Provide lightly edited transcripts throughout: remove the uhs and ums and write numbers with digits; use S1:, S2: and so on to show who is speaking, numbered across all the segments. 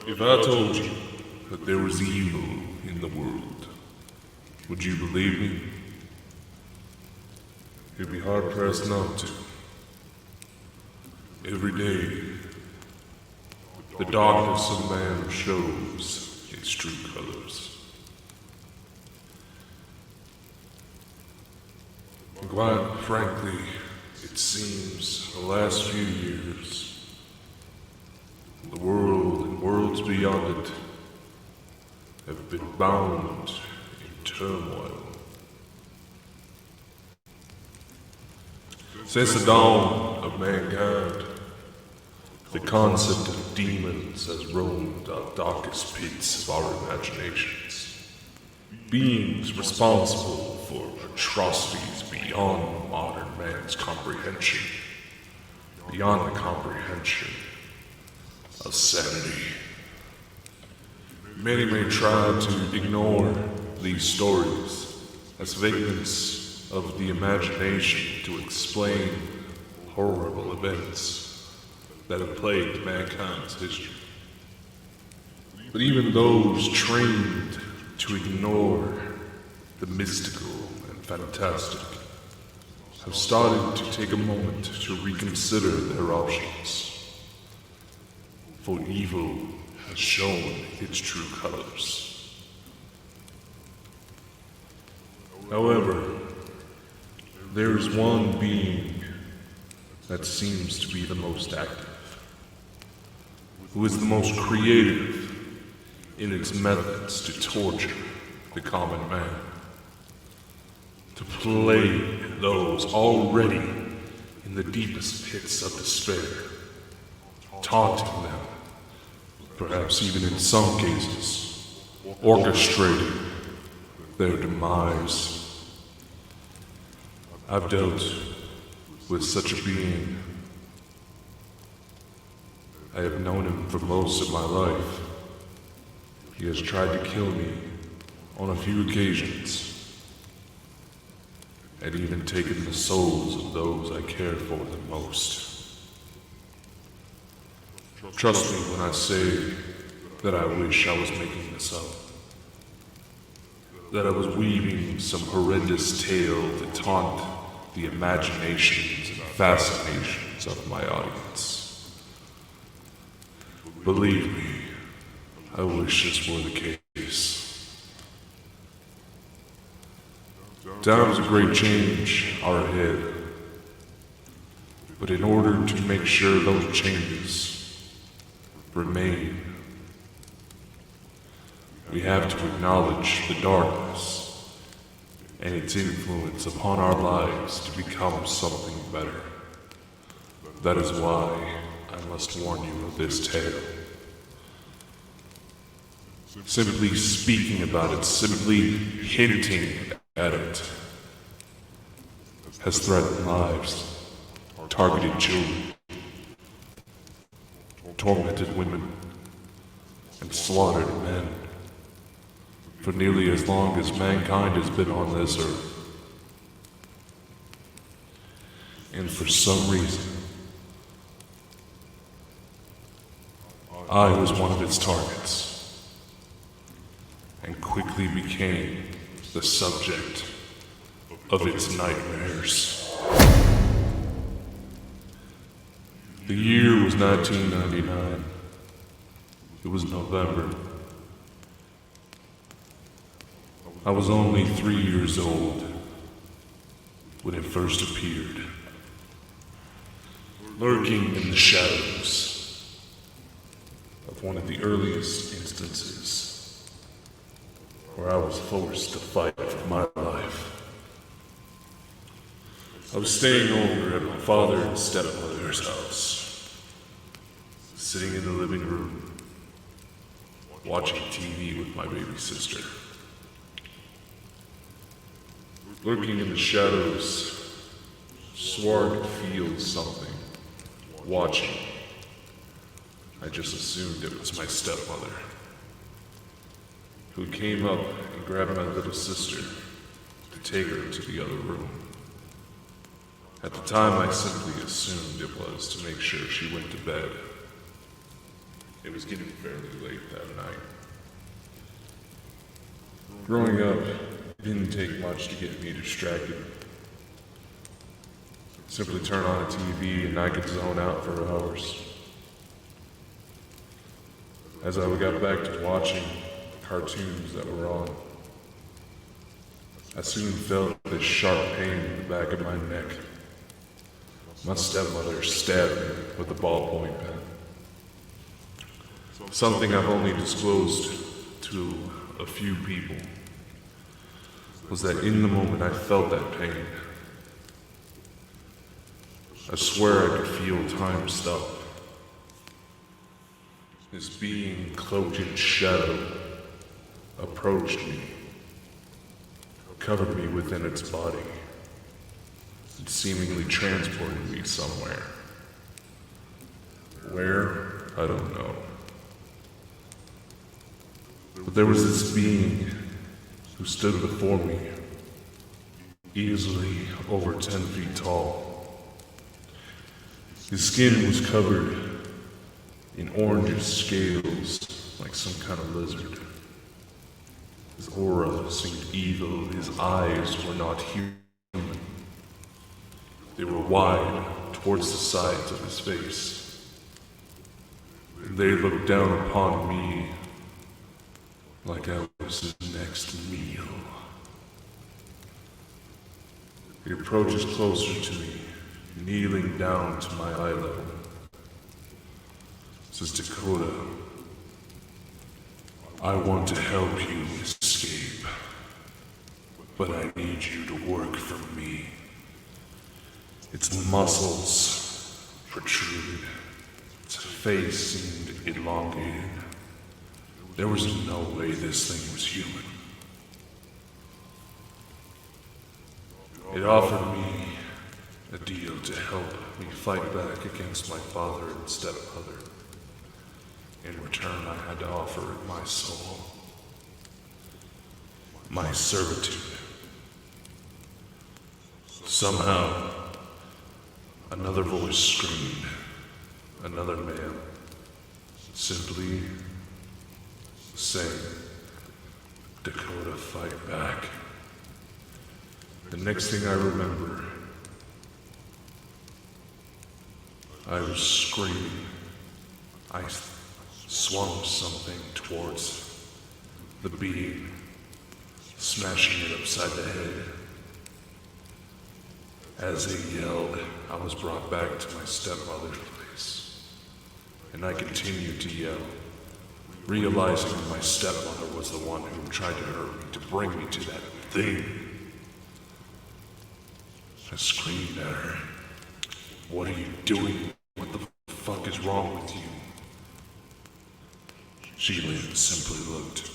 S1: If I told you that there was evil in the world, would you believe me? You'd be hard-pressed not to. Every day, the darkness of man shows its true colors. And quite frankly, it seems the last few years, the world and worlds beyond it have been bound in turmoil. Since the dawn of mankind, the concept of demons has roamed our darkest pits of our imaginations. Beings responsible for atrocities beyond modern man's comprehension, beyond the comprehension of sanity. Many may try to ignore these stories as figments of the imagination to explain horrible events that have plagued mankind's history. But even those trained to ignore the mystical and fantastic have started to take a moment to reconsider their options. For evil has shown its true colors. However, there is one being that seems to be the most active, who is the most creative in its methods to torture the common man, to plague those already in the deepest pits of despair, taunting them, perhaps even in some cases, orchestrating their demise. I've dealt with such a being. I have known him for most of my life. He has tried to kill me on a few occasions, and even taken the souls of those I care for the most. Trust me when I say that I wish I was making this up. That I was weaving some horrendous tale to taunt the imaginations and fascinations of my audience. Believe me, I wish this were the case. Times of great change are ahead, but in order to make sure those changes remain, we have to acknowledge the darkness and its influence upon our lives to become something better. That is why I must warn you of this tale. Simply speaking about it, simply hinting at it, has threatened lives, targeted children, tormented women, and slaughtered men for nearly as long as mankind has been on this earth. And for some reason, I was one of its targets, and quickly became the subject of its nightmares. The year was 1999. It was November. I was only 3 years old when it first appeared, lurking in the shadows of one of the earliest instances where I was forced to fight for my life. I was staying over at my father and stepmother's house, sitting in the living room, watching TV with my baby sister. Lurking in the shadows, swore I could feel something, watching. I just assumed it was my stepmother, who came up and grabbed my little sister to take her to the other room. At the time, I simply assumed it was to make sure she went to bed. It was getting fairly late that night. Growing up, it didn't take much to get me distracted. Simply turn on a TV and I could zone out for hours. As I got back to watching the cartoons that were on, I soon felt this sharp pain in the back of my neck. My stepmother stabbed me with a ballpoint pen. Something I've only disclosed to a few people was that in the moment I felt that pain. I swear I could feel time stop. This being cloaked in shadow approached me, covered me within its body, and seemingly transported me somewhere. Where? I don't know. But there was this being who stood before me, easily over 10 feet tall. His skin was covered in orangish scales, like some kind of lizard. His aura seemed evil. His eyes were not human. They were wide towards the sides of his face. They looked down upon me like I was his next meal. He approaches closer to me, kneeling down to my eye level. Says, Dakota, I want to help you escape, but I need you to work for me. Its muscles protruded. Its face seemed elongated. There was no way this thing was human. It offered me a deal to help me fight back against my father and stepmother. In return, I had to offer it my soul, my servitude. Somehow, another voice screamed, another man, simply saying, Dakota, fight back. The next thing I remember, I was screaming. I swung something towards the being, smashing it upside the head. As they yelled, I was brought back to my stepmother's place, and I continued to yell, realizing my stepmother was the one who tried to hurt me, to bring me to that thing. I screamed at her, what are you doing? What the fuck is wrong with you? She simply looked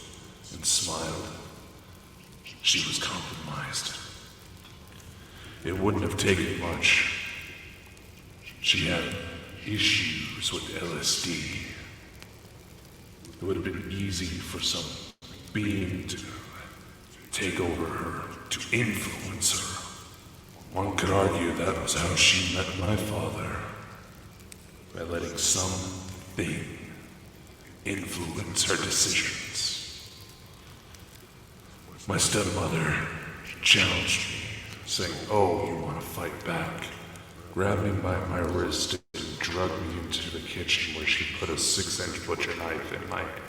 S1: and smiled. She was compromised. It wouldn't have taken much. She had issues with LSD. It would have been easy for some being to take over her, to influence her. One could argue that was how she met my father, by letting something influence her decisions. My stepmother challenged me, saying, oh, you want to fight back? Grabbed me by my wrist and dragged me into the kitchen where she put a 6-inch butcher knife in my hand,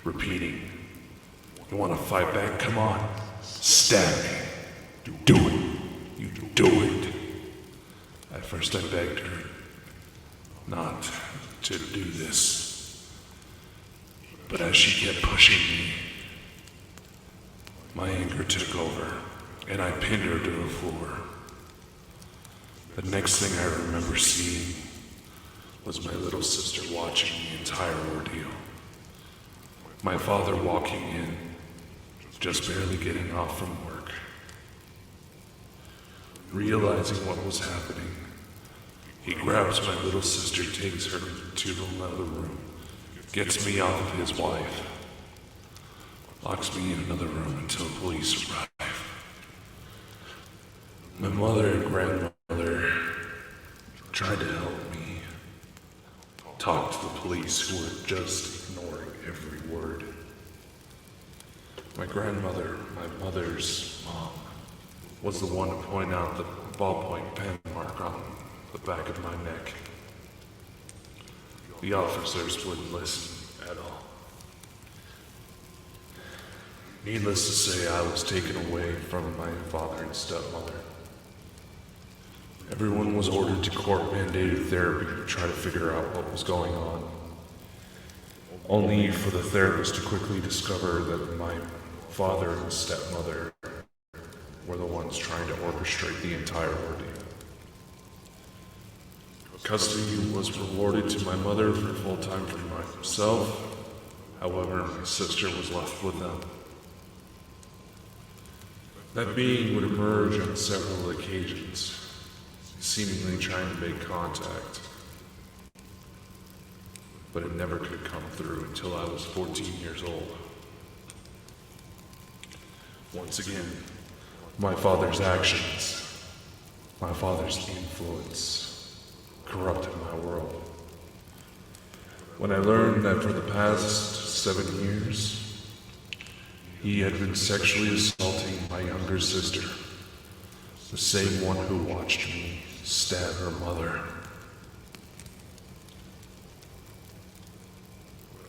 S1: repeating, you want to fight back? Come on, stab me. Do it. You do it. At first I begged her not to do this, but as she kept pushing me, my anger took over, and I pinned her to the floor. The next thing I remember seeing was my little sister watching the entire ordeal. My father walking in, just barely getting off from work. Realizing what was happening, he grabs my little sister, takes her to another room, gets me off of his wife, locks me in another room until police arrive. My mother and grandmother tried to help me talk to the police who were just ignoring every word. My grandmother, my mother's mom, was the one to point out the ballpoint pen mark on the back of my neck. The officers wouldn't listen at all. Needless to say, I was taken away from my father and stepmother. Everyone was ordered to court-mandated therapy to try to figure out what was going on. Only for the therapist to quickly discover that my father and stepmother were the ones trying to orchestrate the entire ordeal. Custody was rewarded to my mother for full time for myself. However, my sister was left with them. That being would emerge on several occasions, seemingly trying to make contact. But it never could come through until I was 14 years old. Once again, my father's actions, my father's influence, corrupted my world. When I learned that for the past 7 years, he had been sexually assaulting my younger sister, the same one who watched me stab her mother.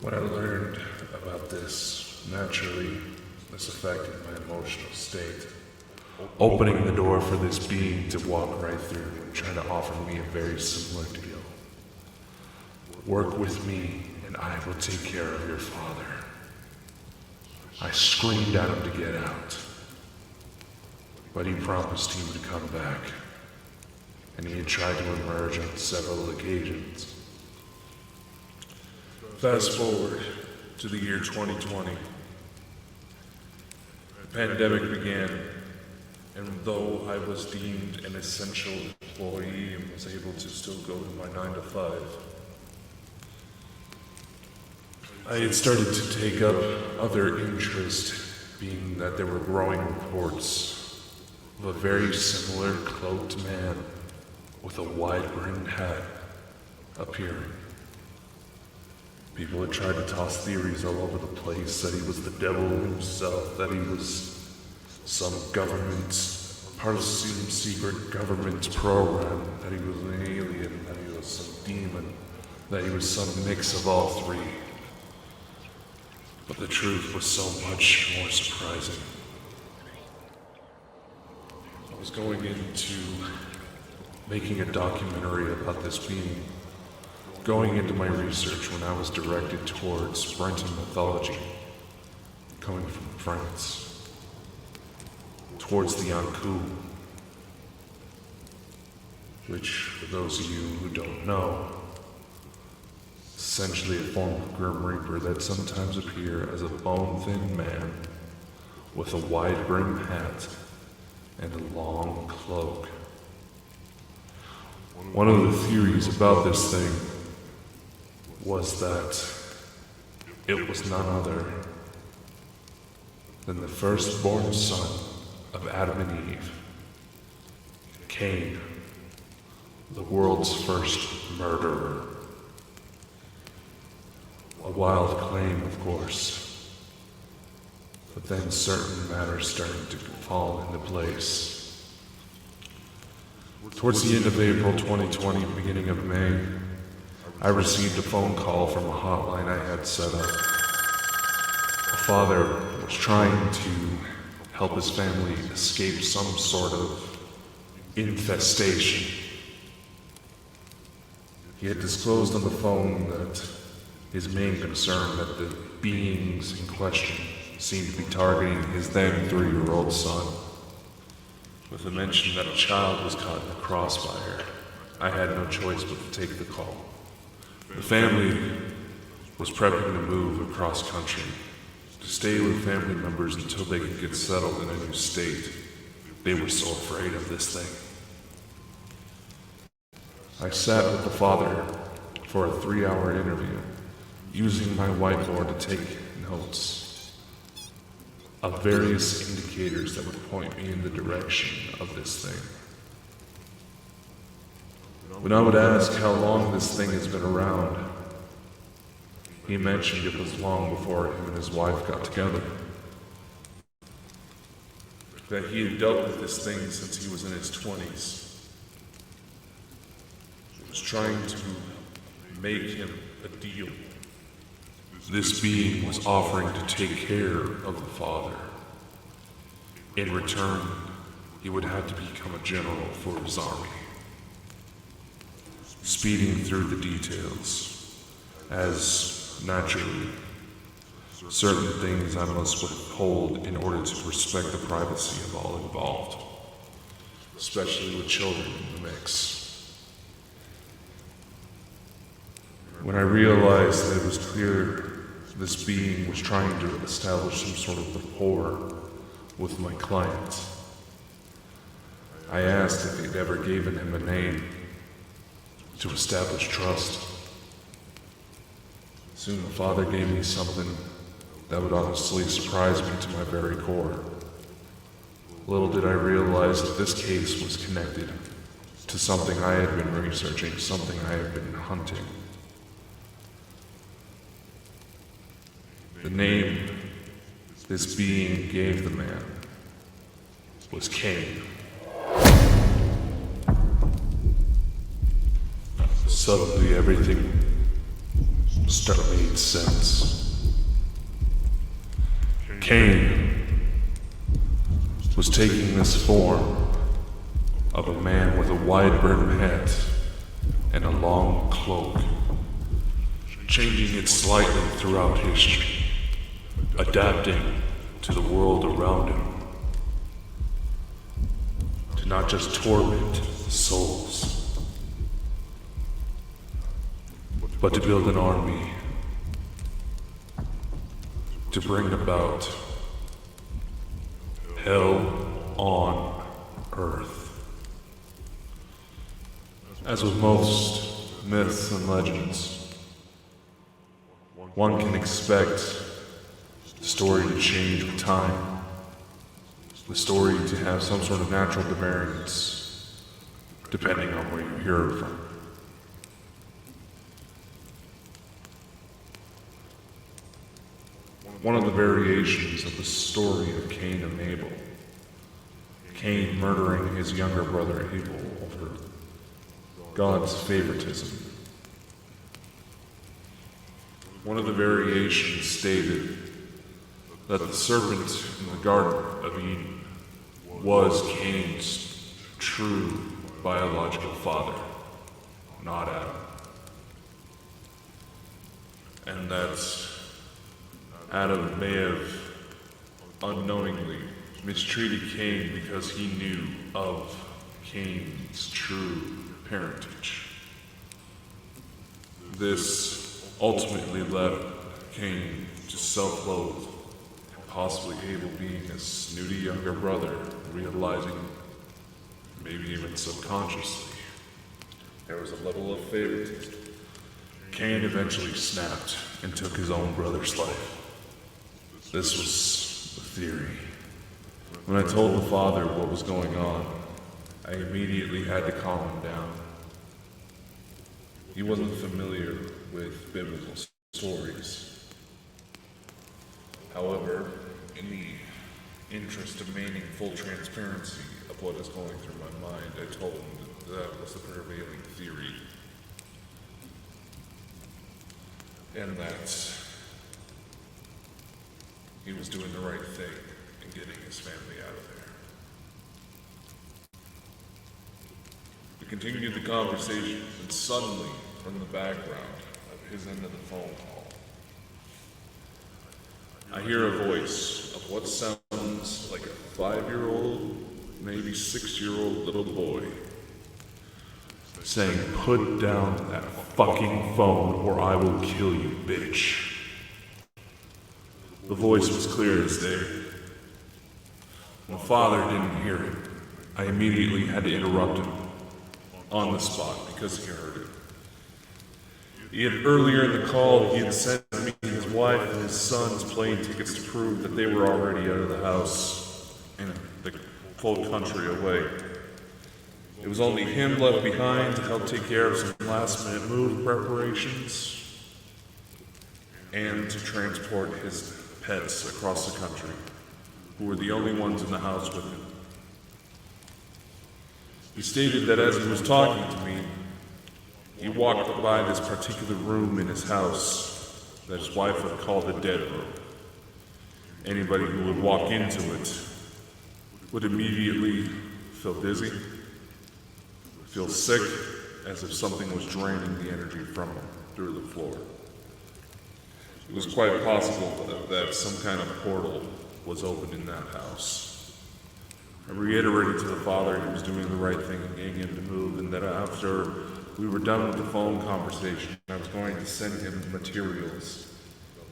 S1: When I learned about this, naturally, this affected my emotional state, opening the door for this being to walk right through, trying to offer me a very similar deal. Work with me, and I will take care of your father. I screamed at him to get out, but he promised he would come back, and he had tried to emerge on several occasions. Fast forward to the year 2020. The pandemic began, and though I was deemed an essential employee and was able to still go to my 9 to 5, I had started to take up other interest, being that there were growing reports of a very similar cloaked man with a wide-brimmed hat appearing. People had tried to toss theories all over the place that he was the devil himself, that he was some government, part of some secret government program, that he was an alien, that he was some demon, that he was some mix of all three. But the truth was so much more surprising. I was going into making a documentary about this being, going into my research when I was directed towards Breton mythology, coming from France, towards the Ankou, which, for those of you who don't know, essentially a form of Grim Reaper that sometimes appear as a bone-thin man with a wide-brimmed hat and a long cloak. One of the theories about this thing was that it was none other than the firstborn son of Adam and Eve, Cain, the world's first murderer. A wild claim, of course, but then certain matters started to fall into place. Towards the end of April 2020, beginning of May, I received a phone call from a hotline I had set up. A father was trying to help his family escape some sort of infestation. He had disclosed on the phone that his main concern that the beings in question seemed to be targeting his then 3-year-old son. With the mention that a child was caught in the crossfire, I had no choice but to take the call. The family was prepping to move across country, to stay with family members until they could get settled in a new state. They were so afraid of this thing. I sat with the father for a 3-hour interview, using my whiteboard to take notes of various indicators that would point me in the direction of this thing. When I would ask how long this thing has been around, he mentioned it was long before him and his wife got together. That he had dealt with this thing since he was in his 20s. He was trying to make him a deal. This being was offering to take care of the father. In return, he would have to become a general for his army. Speeding through the details, as naturally, certain things I must withhold in order to respect the privacy of all involved, especially with children in the mix. When I realized that it was clear this being was trying to establish some sort of rapport with my client, I asked if they'd ever given him a name to establish trust. Soon the father gave me something that would honestly surprise me to my very core. Little did I realize that this case was connected to something I had been researching, something I had been hunting. The name this being gave the man was Cain. Suddenly everything made sense. Cain was taking this form of a man with a wide-brimmed hat and a long cloak, changing it slightly throughout history, adapting to the world around him, to not just torment souls, but to build an army, to bring about hell on earth. As with most myths and legends, one can expect the story to change with time, the story to have some sort of natural demerits, depending on where you hear it from. One of the variations of the story of Cain and Abel, Cain murdering his younger brother Abel over God's favoritism. One of the variations stated that the serpent in the Garden of Eden was Cain's true biological father, not Adam. And that Adam may have unknowingly mistreated Cain because he knew of Cain's true parentage. This ultimately led Cain to self-loathe, and possibly Abel being his snooty younger brother, realizing, maybe even subconsciously, there was a level of favoritism. Cain eventually snapped and took his own brother's life. This was the theory. When I told the father what was going on, I immediately had to calm him down. He wasn't familiar with biblical stories. However, in the interest of maintaining full transparency of what is going through my mind, I told him that was the prevailing theory. And that he was doing the right thing in getting his family out of there. We continued the conversation, and suddenly, from the background of his end of the phone call, I hear a voice of what sounds like a 5-year-old, maybe 6-year-old little boy saying, "Put down that fucking phone or I will kill you, bitch." The voice was clear as day. My father didn't hear it. I immediately had to interrupt him on the spot because he heard it. Earlier in the call, he had sent me his wife and his son's plane tickets to prove that they were already out of the house in the cold country away. It was only him left behind to help take care of some last-minute move preparations and to transport his pets across the country, who were the only ones in the house with him. He stated that as he was talking to me, he walked by this particular room in his house that his wife would call the dead room. Anybody who would walk into it would immediately feel dizzy, feel sick, as if something was draining the energy from him through the floor. It was quite possible that some kind of portal was opened in that house. I reiterated to the father he was doing the right thing and getting him to move, and that after we were done with the phone conversation, I was going to send him materials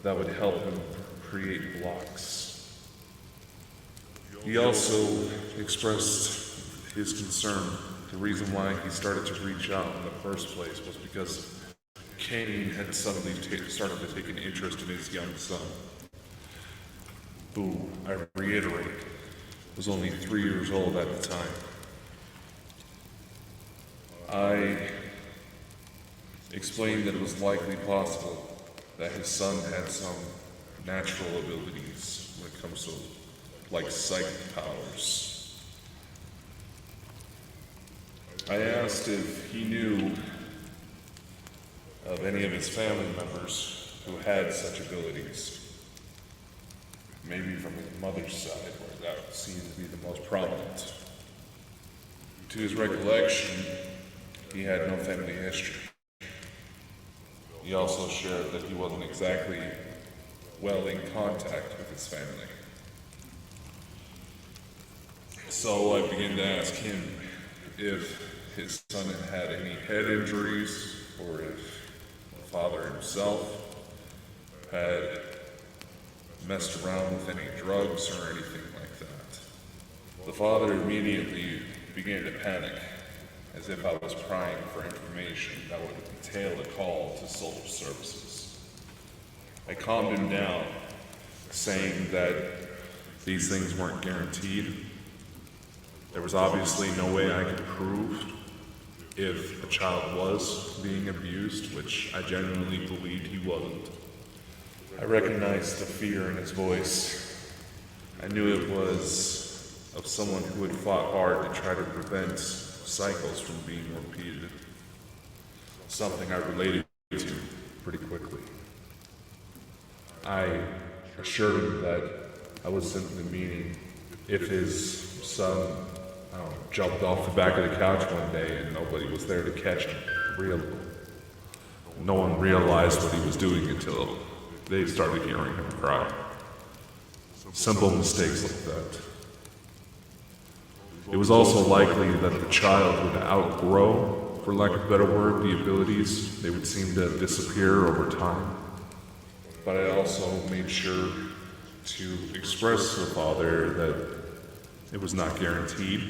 S1: that would help him create blocks. He also expressed his concern. The reason why he started to reach out in the first place was because Cain had suddenly started to take an interest in his young son, who, I reiterate, was only 3 years old at the time. I explained that it was likely possible that his son had some natural abilities when it comes to, like, psychic powers. I asked if he knew of any of his family members who had such abilities. Maybe from his mother's side, where that seemed to be the most prominent. To his recollection, he had no family history. He also shared that he wasn't exactly well in contact with his family. So I began to ask him if his son had any head injuries, or if the father himself had messed around with any drugs or anything like that. The father immediately began to panic, as if I was prying for information that would entail a call to social services. I calmed him down, saying that these things weren't guaranteed. There was obviously no way I could prove if a child was being abused, which I genuinely believed he wasn't. I recognized the fear in his voice. I knew it was of someone who had fought hard to try to prevent cycles from being repeated. Something I related to pretty quickly. I assured him that I was simply meaning if his son, jumped off the back of the couch one day and nobody was there to catch him. No one realized what he was doing until they started hearing him cry. Simple mistakes like that. It was also likely that the child would outgrow, for lack of a better word, the abilities. They would seem to disappear over time. But I also made sure to express to the father that it was not guaranteed.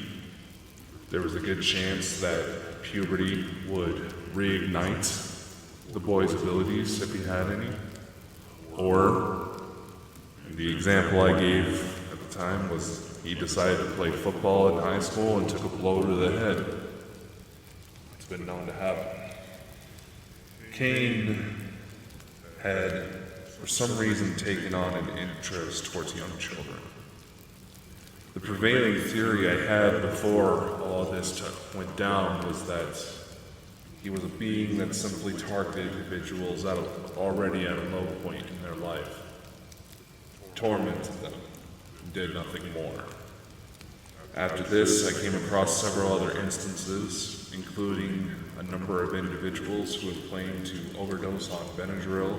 S1: There was a good chance that puberty would reignite the boy's abilities if he had any. Or, the example I gave at the time was he decided to play football in high school and took a blow to the head. It's been known to happen. Cain had, for some reason, taken on an interest towards young children. The prevailing theory I had before all this went down was that he was a being that simply targeted individuals already at a low point in their life, tormented them, and did nothing more. After this, I came across several other instances, including a number of individuals who had claimed to overdose on Benadryl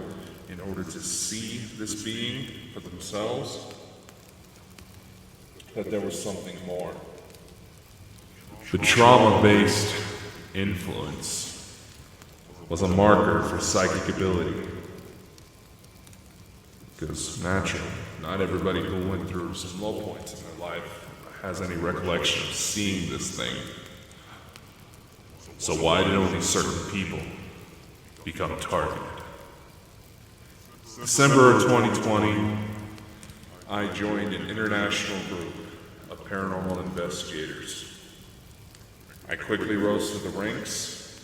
S1: in order to see this being for themselves, that there was something more. The trauma-based influence was a marker for psychic ability. Because naturally, not everybody who went through some low points in their life has any recollection of seeing this thing. So why did only certain people become targeted? December of 2020, I joined an international group of paranormal investigators. I quickly rose to the ranks.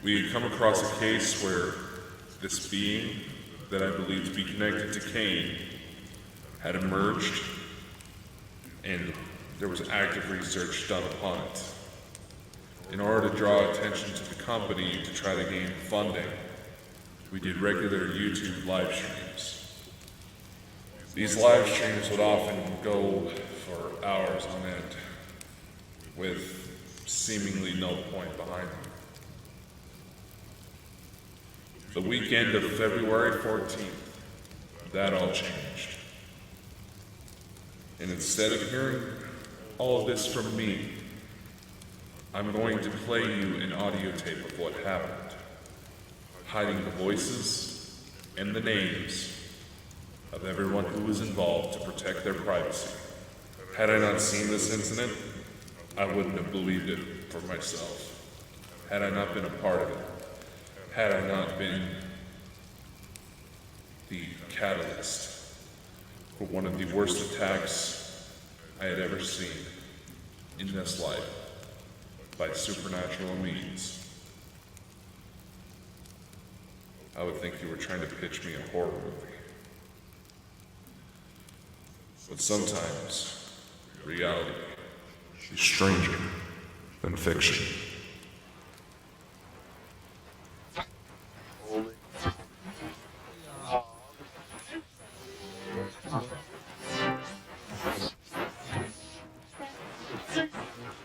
S1: We had come across a case where this being that I believed to be connected to Cain had emerged, and there was active research done upon it. In order to draw attention to the company to try to gain funding, we did regular YouTube live streams. These live streams would often go for hours on end, with seemingly no point behind them. The weekend of February 14th, that all changed. And instead of hearing all of this from me, I'm going to play you an audio tape of what happened, hiding the voices and the names of everyone who was involved to protect their privacy. Had I not seen this incident, I wouldn't have believed it for myself. Had I not been a part of it, had I not been the catalyst for one of the worst attacks I had ever seen in this life by supernatural means, I would think you were trying to pitch me a horror movie. But sometimes reality is stranger than fiction.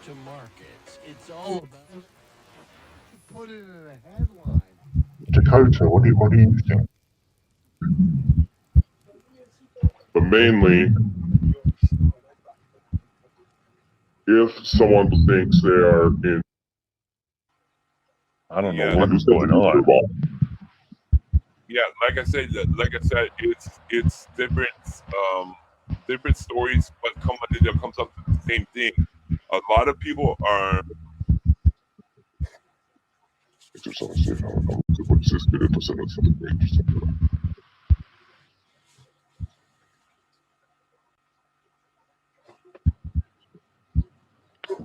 S2: To markets, it's all about.
S3: Put it in a headline.
S4: Dakota, what do you think? But mainly, if someone thinks they are in,
S5: I don't
S1: Yeah,
S5: know what is going on.
S6: Yeah, like I said, it's different different stories, but comes up to the same thing. A lot of people are.
S4: just want to say how what is this video presented for the great.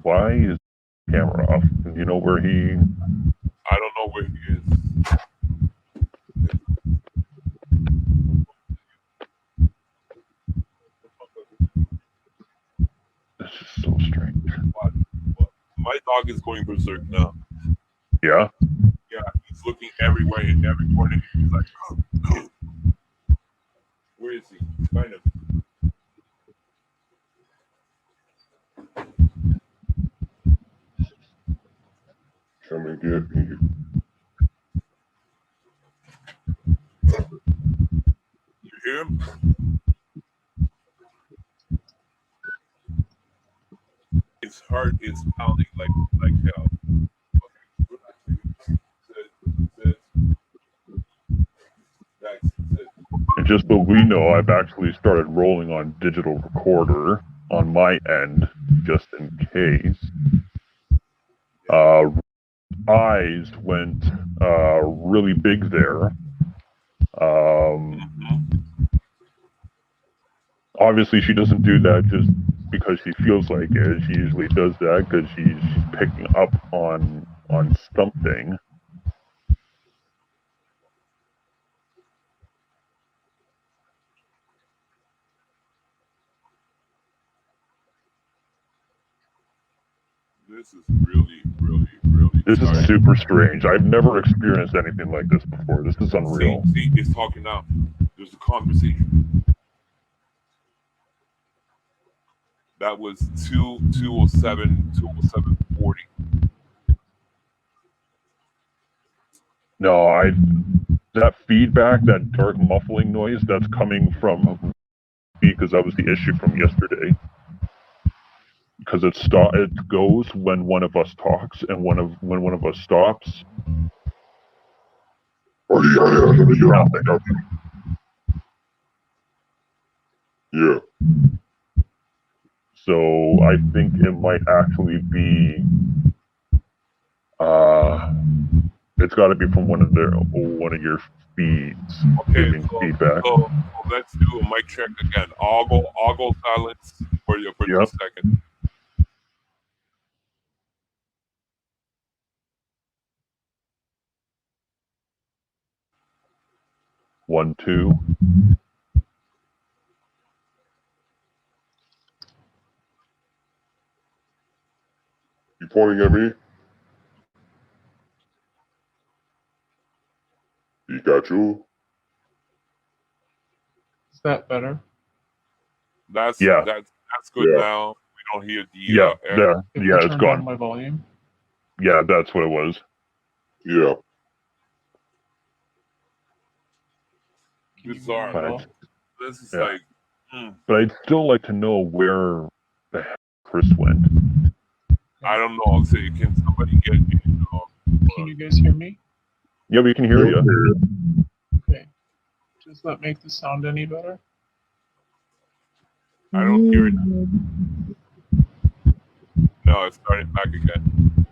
S5: Why is the camera off? Do you know where he?
S6: I don't know where he is.
S5: This is so strange.
S6: My dog is going berserk now.
S5: Yeah.
S6: Yeah, he's looking everywhere in every corner. He's like, where is he? Find him.
S4: Can we get me?
S6: You hear him? His heart is pounding like hell.
S5: And just so we know, I've actually started rolling on digital recorder on my end, just in case. Eyes went really big there. Obviously, she doesn't do that just because she feels like it. She usually does that because she's picking up on something.
S6: This is really
S5: This is super strange. I've never experienced anything like this before. This is unreal.
S6: See, it's talking now. There's a conversation. That was 207:40.
S5: No, that feedback, that dark muffling noise, that's coming from because that was the issue from yesterday. Because it goes when one of us talks, and when one of us stops.
S4: Yeah.
S5: So I think it might actually be. It's got to be from one of your feeds giving feedback.
S6: So let's do a mic check again. I'll go silence for just a second.
S5: 1, 2.
S4: You pointing at me? Pikachu?
S7: Is that better?
S6: That's
S5: Yeah.
S6: that's good
S4: Yeah.
S6: now. We don't hear the
S5: Yeah,
S6: echo.
S5: there.
S7: If
S5: Yeah,
S7: I
S5: it's
S7: turn
S5: gone.
S7: down my volume.
S5: Yeah, that's what it was.
S4: Yeah.
S7: Can you
S6: Bizarre.
S7: hear me
S5: Right.
S7: well?
S6: This is
S5: Yeah.
S6: like,
S5: But I'd still like to know where the heck Chris went.
S6: I don't know. Say, can somebody get me?
S7: Can you guys hear me?
S5: Yeah, we can hear you.
S7: Okay. Does that make the sound any better?
S6: I don't hear it. No, it's starting back again.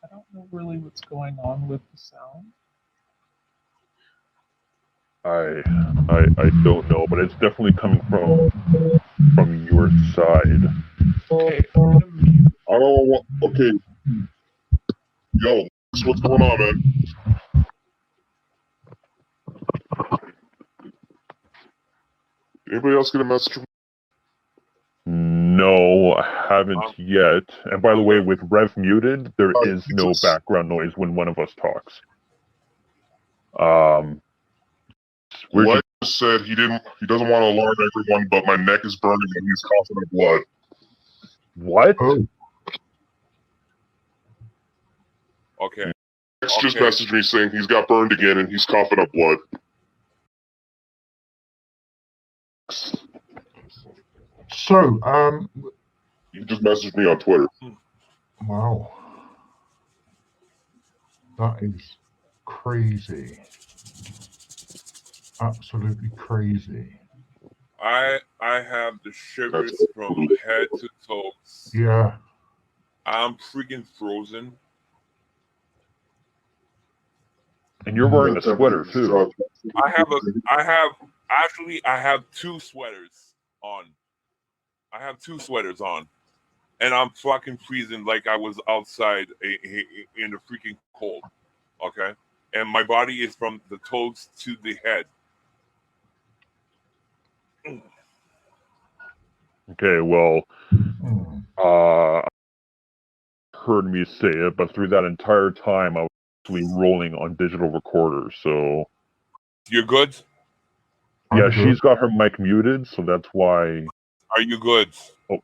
S7: I don't know really what's going on with the sound.
S5: I don't know, but it's definitely coming from your side.
S7: Okay, I'm gonna mute.
S4: I don't want. Okay. Yo, what's going on, man? Anybody else get a message from
S5: No, I haven't yet. And by the way, with Rev muted, there is no
S4: Jesus.
S5: background noise when one of us talks. We're
S4: Lex said he doesn't want to alarm everyone, but my neck is burning and he's coughing up blood.
S5: what?
S3: Oh,
S6: Okay.
S4: Lex just
S6: Okay.
S4: messaged me saying he's got burned again and he's coughing up blood.
S3: so,
S4: He just messaged me on Twitter.
S3: wow. That is crazy. Absolutely crazy.
S6: I have the shivers
S4: That's-
S6: from head to toes.
S3: Yeah.
S6: I'm freaking frozen.
S5: And you're wearing a sweater too.
S6: I have two sweaters on. I have two sweaters on. And I'm fucking freezing like I was outside in the freaking cold. Okay? And my body is from the toes to the head.
S5: Okay, well,
S3: Hmm.
S5: heard me say it, but through that entire time, I was actually rolling on digital recorders. So
S6: You're good?
S5: yeah,
S3: I'm good.
S5: she's got her mic muted, so that's why.
S6: Are you good?
S5: Oh.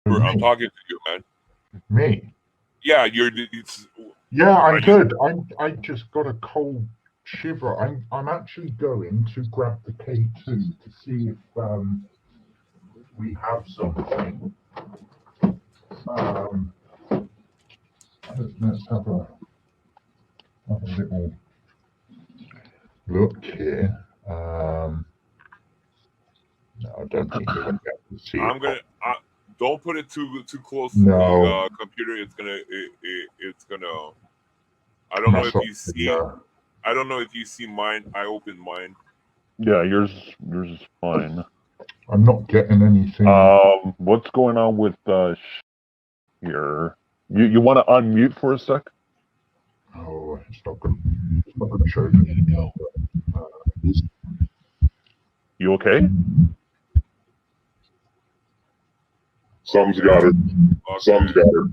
S6: I'm talking to you, man.
S3: Me?
S6: Yeah,
S3: Yeah, I'm
S6: Are you-
S3: good. I just got a cold shiver. I'm actually going to grab the K2 to see if we have something. Let's have a little look here. No, I don't think we're going to be able to see
S6: I'm
S3: it.
S6: gonna don't put it too close to
S3: No.
S6: the computer. It's gonna. I don't know if you see. I don't know if you see mine. I opened mine.
S5: Yeah, yours is fine.
S3: I'm not getting anything.
S5: What's going on with here? You want to unmute for a sec?
S3: Oh, it's not going to show me.
S5: You okay?
S4: Something's got her. Something's got her.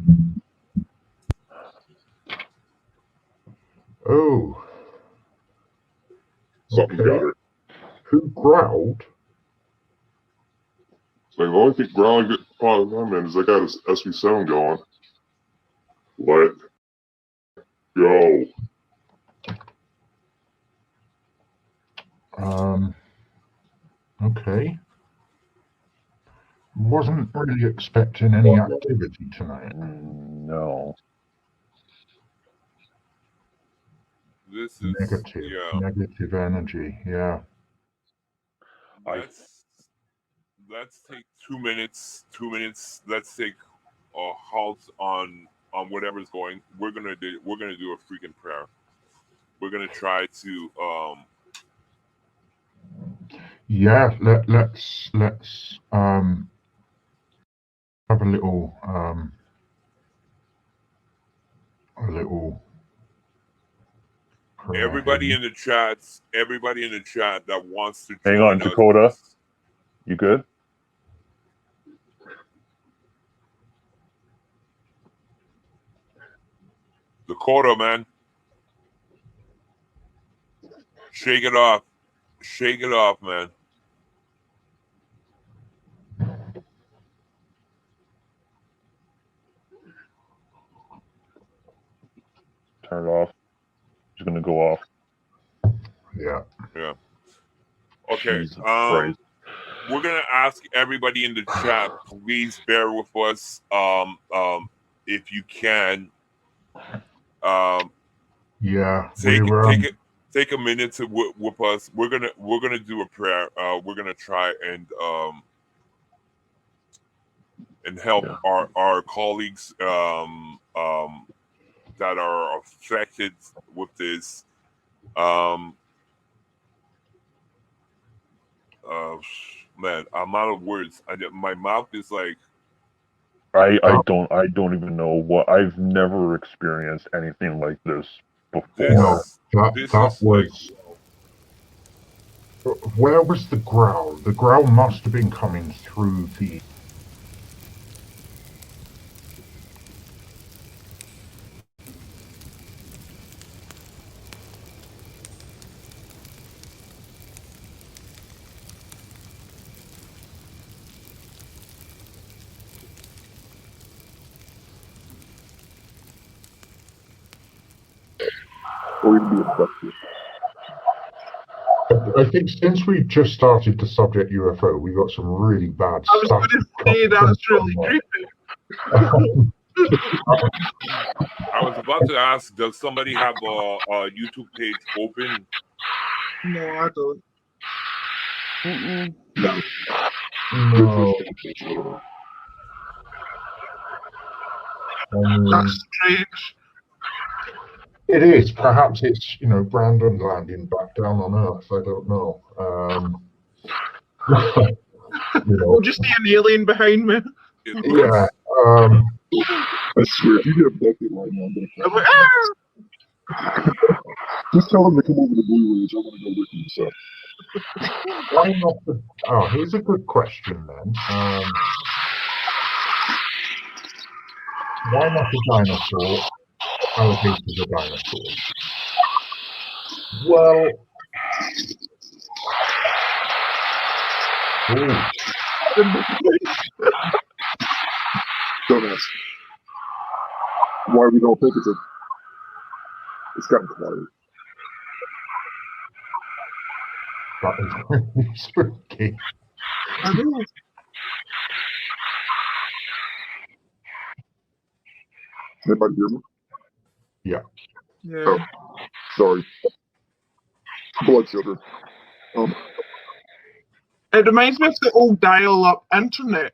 S3: Oh.
S4: Something's got her.
S3: Who growled?
S4: It's like the only thing growling oh no man is I got his SV7 going. Let go.
S3: Okay. Wasn't really expecting any activity tonight.
S5: No.
S6: This is
S3: Negative.
S6: yeah.
S3: Negative energy. Yeah.
S6: Let's take 2 minutes. 2 minutes. Let's take a halt on whatever's going. We're gonna do a freaking prayer. We're gonna try to
S3: Yeah, let's have a little prayer
S6: Everybody
S3: here.
S6: in the chats, everybody in the chat that wants to
S5: Hang on,
S6: join
S5: Dakota.
S6: us.
S5: You good?
S6: Dakota, man. Shake it off. Shake it off, man.
S5: Turn it off. It's gonna go off.
S3: Yeah.
S6: Yeah. Okay.
S5: Jesus Christ.
S6: We're gonna ask everybody in the chat, please bear with us. If you can.
S3: Yeah.
S6: Take a minute to with us. We're gonna do a prayer. We're gonna try and help our colleagues that are affected with this. Man, I'm out of words. My mouth is like.
S5: I don't even know what. I've never experienced anything like this before.
S3: That was. Where was the growl? The growl must have been coming through the. I think since we just started the subject UFO, we got some really bad stuff.
S8: I was going to say that's really creepy.
S6: I was about to ask, does somebody have a YouTube page open?
S8: No, I don't.
S3: No.
S8: That's strange.
S3: It is. Perhaps it's, Brandon landing back down on Earth. I don't know.
S8: We'll just see an alien behind me.
S3: Yeah.
S4: I swear, if you get abducted right now,
S8: I'm like,
S4: just tell them to come over to Blue Ridge. I want to go with you. So.
S3: Why not? Here's a good question then. Why not a dinosaur? Alligators are dinosaurs. Well,
S4: Don't ask. Why we don't think it's gotten quiet.
S3: That is really spooky.
S8: I know.
S4: Anybody hear me?
S3: Yeah.
S8: Yeah.
S4: Oh, sorry. Blood sugar.
S8: It reminds me of the old dial-up internet.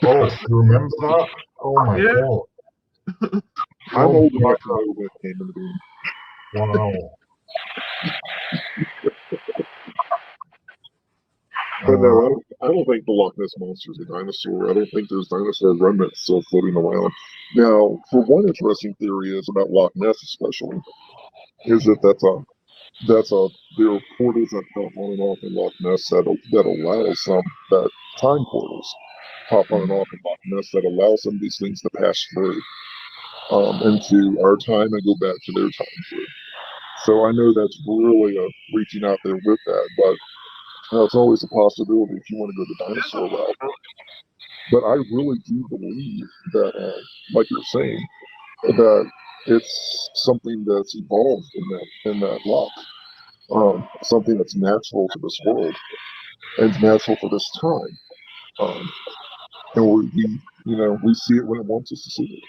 S3: Oh, you remember that? Oh my god.
S4: I'm old enough to know when it came into being.
S3: Wow.
S4: But no, I don't think the Loch Ness Monster is a dinosaur. I don't think there's dinosaur remnants still floating around. Now, for one interesting theory is about Loch Ness, especially, is that there are portals that pop on and off in Loch Ness that allows that time portals pop on and off in Loch Ness that allow some of these things to pass through into our time and go back to their time through. So I know that's really reaching out there with that, but it's always a possibility if you want to go the dinosaur route. But I really do believe that, like you're saying, that it's something that's evolved in that loch. Something that's natural to this world and natural for this time. And we see it when it wants us to see it.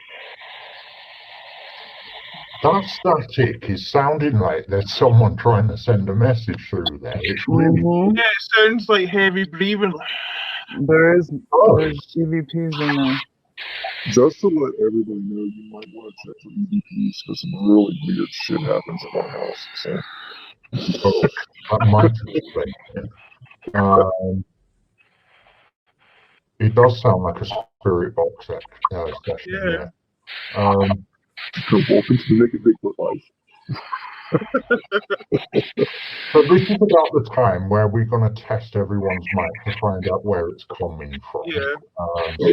S3: That static is sounding like there's someone trying to send a message through there. It's really
S8: Yeah, it sounds like heavy breathing.
S9: There's EVPs in there.
S4: Just to let everybody know, you might want to check for EVPs because some really weird shit happens at my house. So.
S3: that might explain it. It does sound like a spirit box session.
S8: Yeah.
S4: Walk into the naked Bigfoot life.
S3: So this is about the time where we're going to test everyone's mic to find out where it's coming from.
S8: Yeah.
S3: So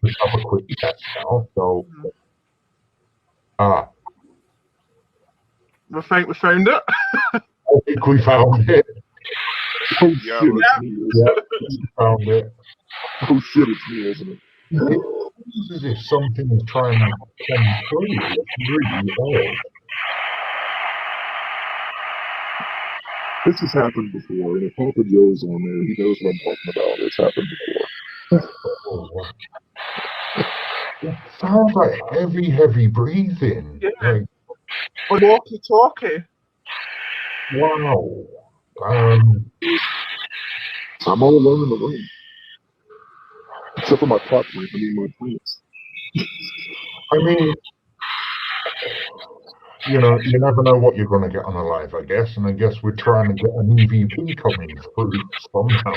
S3: let's have a quick test now. So,
S8: We think we found it.
S3: I think we found it.
S4: Oh shit, it's me.
S3: Yeah, we found it.
S4: Oh shit, it's me, isn't it?
S3: It seems as if something is trying to come through. It's really odd.
S4: This has happened before, and if Papa Joe's on there, he knows what I'm talking about. It's happened before.
S3: Oh, wow. It sounds like heavy breathing.
S8: Yeah.
S3: Like,
S8: On walkie-talkie.
S3: wow.
S4: I'm all alone in the room. Except for my top three, my pants.
S3: I mean, you know, you never know what you're going to get on a live, I guess, and I guess we're trying to get an EVP coming through somehow.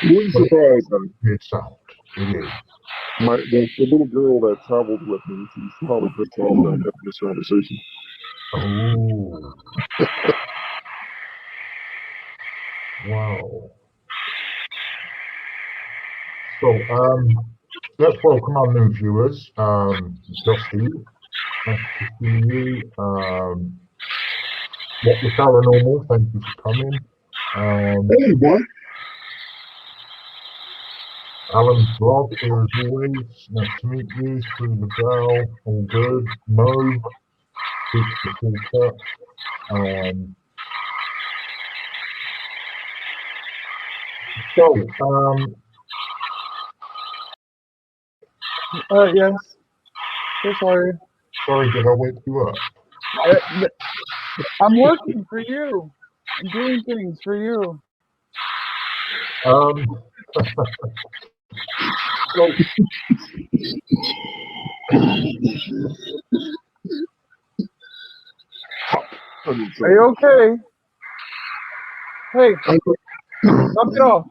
S4: Wouldn't surprise me.
S3: It's sound. It is.
S4: The little girl that traveled with me, she's probably pissed off that I'm having this conversation.
S3: Oh. Wow. So, let's welcome our new viewers. Dusty, nice to see you. What the Paranormal, thank you for coming.
S4: Hey, what?
S3: Alan's Vlog here as always. Nice to meet you. Through the bell, all good. Mo, speaks the full chat.
S9: Yes. So sorry.
S3: Sorry, did I wake you up?
S9: I'm working for you. I'm doing things for you.
S3: So,
S9: Are you okay? Hey, knock it off.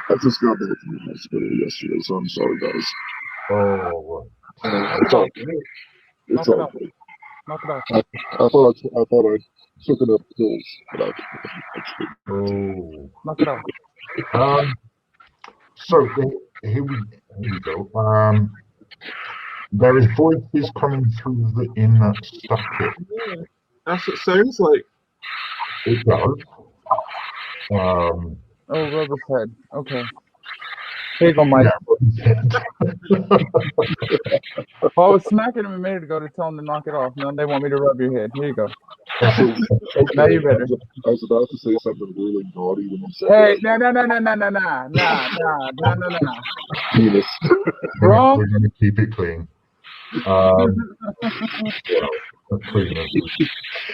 S4: I just got back from the hospital yesterday, so I'm sorry, guys.
S3: oh,
S4: It's all good. It's all good.
S9: Knock it off.
S4: I thought I took enough pills, but
S3: oh.
S9: Knock it off.
S3: So here we go. There is voices coming through in that static.
S8: Yeah. That's what it sounds like.
S3: It does.
S9: Oh, Robert's head. Okay. Here you go, Mike.
S3: Yeah,
S9: Well, I was smacking him a minute ago to tell him to knock it off. Now they want me to rub your head. Here you go. Now you better.
S4: I was about to say something really naughty when you said
S9: Hey,
S4: that.
S9: nah.
S4: Penis.
S9: Wrong.
S3: we're going to keep it clean. Well, clean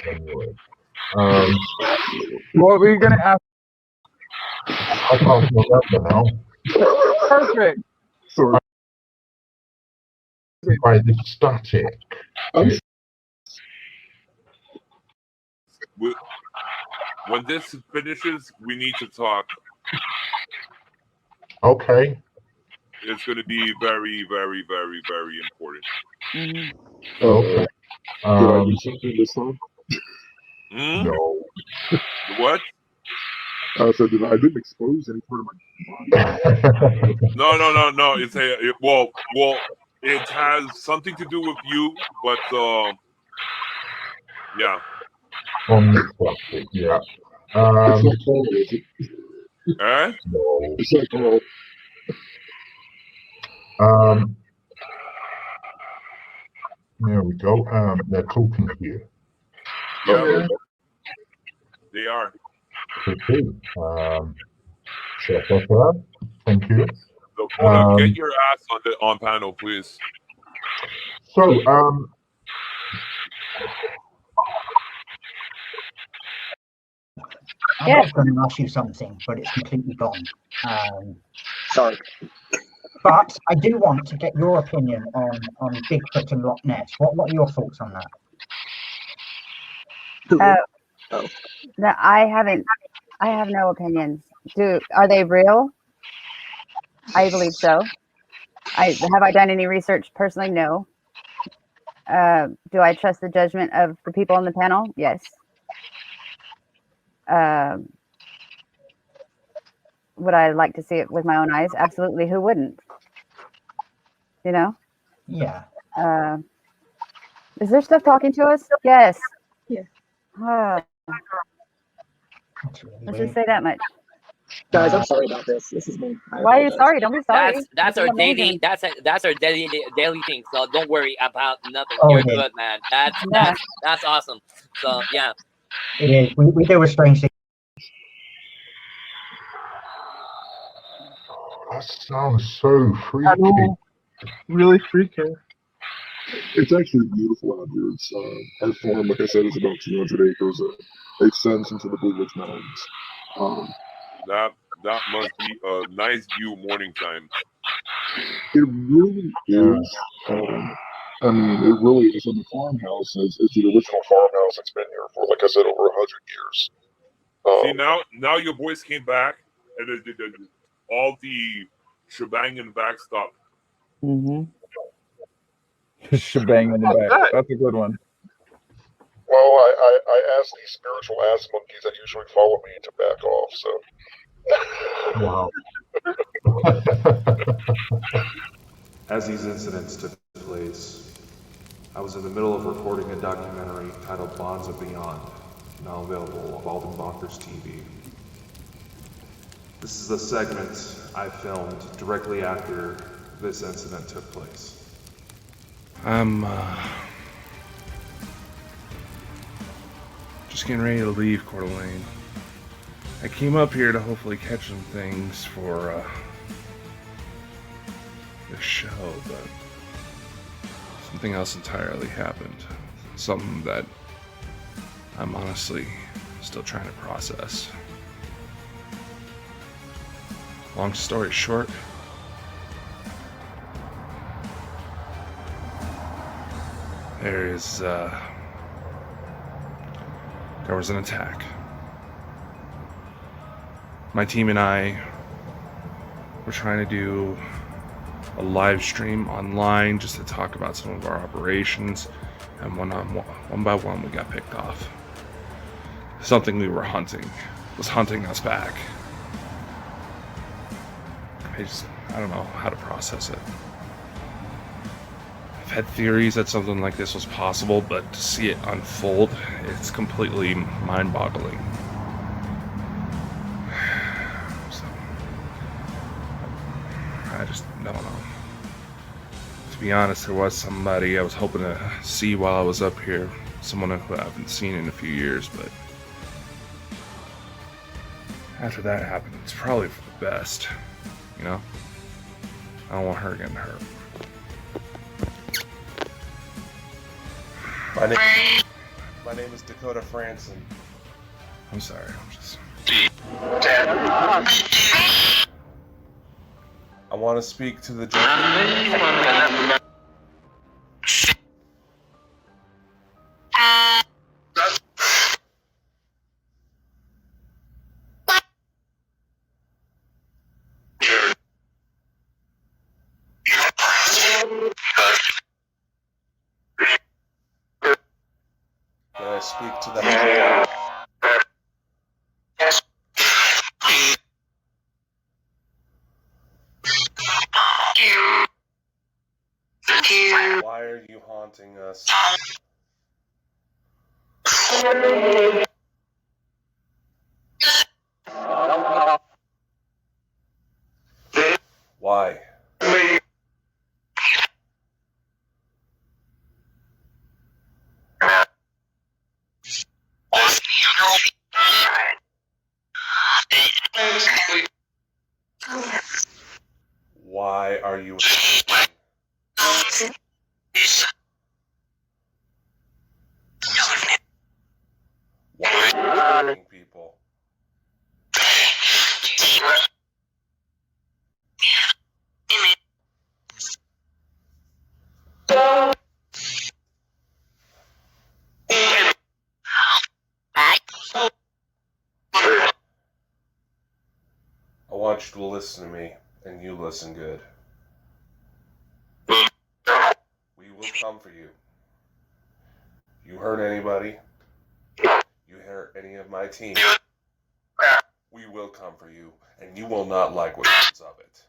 S3: anyway.
S9: What were you gonna ask?
S3: I can't remember now.
S9: Perfect.
S4: Sorry.
S3: By the static.
S6: When this finishes, we need to talk.
S3: Okay.
S6: It's going to be very, very, very, very important.
S9: Mm-hmm.
S3: Okay.
S4: Did I do something this time?
S6: Hmm?
S3: No.
S6: What?
S4: I said I didn't expose any part of my body.
S6: No. Well, it has something to do with you, but yeah.
S3: On the static, yeah.
S4: It's not Carl, is it?
S6: Eh?
S3: No.
S4: It's not Carl.
S3: There we go. They're talking here.
S6: Yeah. They are.
S3: Okay. Check that out. Thank you.
S6: So, Coda, get your ass on panel, please.
S3: So,
S10: I was going to ask you something, but it's completely gone. Sorry. But I do want to get your opinion on Bigfoot and Loch Ness. What are your thoughts on that?
S11: Oh.
S12: No, I haven't. I have no opinions. Are they real? I believe so. Have I done any research personally? No. Do I trust the judgment of the people on the panel? Yes. Would I like to see it with my own eyes? Absolutely. Who wouldn't? You know?
S10: Yeah.
S12: Is there stuff talking to us? Yes.
S11: Yeah.
S12: Let's just say that much.
S11: Guys, I'm sorry about this. This is me.
S12: Why are you sorry? Don't be sorry.
S13: That's
S12: This
S13: our
S12: is amazing.
S13: daily thing. So don't worry about nothing.
S10: Oh,
S13: You're
S10: it is.
S13: good, man. That's awesome. So yeah.
S10: It is. We deal with strange things.
S3: That sounds so freaky.
S8: Really freaking.
S4: It's actually beautiful out here. It's our farm, like I said, is about 200 acres. It extends into the Blue Ridge Mountains.
S6: That must be a nice view morning time.
S4: It really is. I mean, it really is. And the farmhouse is the original farmhouse. It's been here for, like I said, over 100 years.
S6: See, now your boys came back and all the shebang and back stop.
S9: Mm-hmm. Shebang in the back. That's a good one.
S4: Well, I asked these spiritual ass monkeys that usually follow me to back off, so.
S3: Wow.
S14: As these incidents took place, I was in the middle of recording a documentary titled Bonds of Beyond, now available on Walden Bonkers TV. This is the segment I filmed directly after this incident took place.
S1: I'm just getting ready to leave Coeur d'Alene. I came up here to hopefully catch some things for the show, but something else entirely happened. Something that I'm honestly still trying to process. Long story short, there was an attack. My team and I were trying to do a live stream online just to talk about some of our operations, and one by one we got picked off. Something we were hunting was hunting us back. I don't know how to process it. I've had theories that something like this was possible, but to see it unfold, it's completely mind-boggling. So, I just don't know. To be honest, there was somebody I was hoping to see while I was up here, someone who I haven't seen in a few years, but after that happened, it's probably for the best, you know? I don't want her getting hurt.
S14: My name is Dakota Franson.
S1: I'm sorry, I'm just...
S14: I want to speak to the judge. Can I speak to the Why are you haunting us? Why? Why are you Why people?
S6: want you to listen to me, and you listen good. We will come for you. You hurt anybody? You hurt any of my team? We will come for you, and you will not like what comes of it.